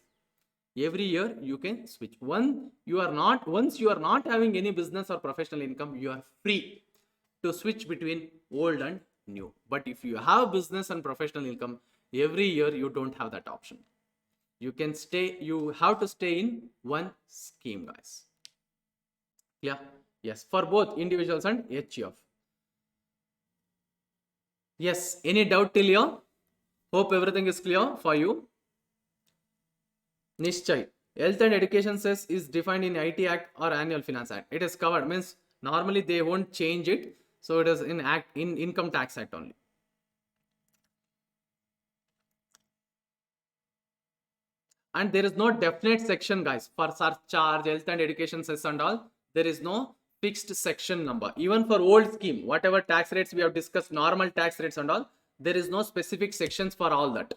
Every year you can switch. Once you are not having any business or professional income, you are free to switch between old and new. But if you have business and professional income, every year you don't have that option. You have to stay in one scheme, guys. Yeah. Yes, for both individuals and HUF. Yes, any doubt till here? Hope everything is clear for you. Nishchay. Health and Education Cess is defined in IT Act or Annual Finance Act. It is covered, means normally they won't change it. So it is in Income Tax Act only. And there is no definite section, guys, for surcharge, health and education cess and all. there is no fixed section number. Even for old scheme, whatever tax rates we have discussed, normal tax rates and all, there is no specific sections for all that.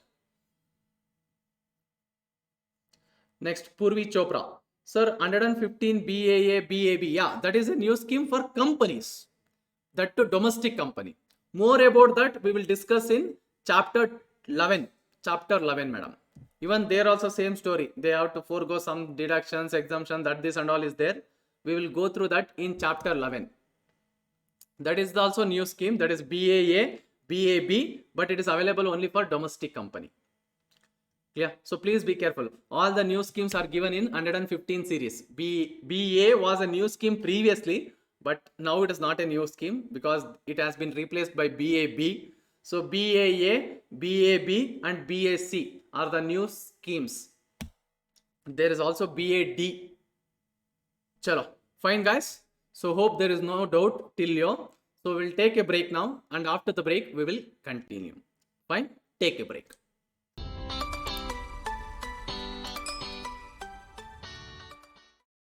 Next, Purvi Chopra. Sir, 115 BAA, BAB. Yeah, that is a new scheme for companies. That to domestic company. More about that we will discuss in chapter 11. Chapter 11, madam. Even there also same story. They have to forego some deductions, exemption, that this and all is there. We will go through that in chapter 11. That is also new scheme. That is BAA, BAB, but it is available only for domestic company. Yeah, so please be careful. All the new schemes are given in 115 series. BA was a new scheme previously, but now it is not a new scheme because it has been replaced by BAB. So BAA, BAB and BAC are the new schemes. There is also BAD. Chalo, fine guys. So hope there is no doubt till here. So we'll take a break now, and after the break we will continue. Fine, take a break.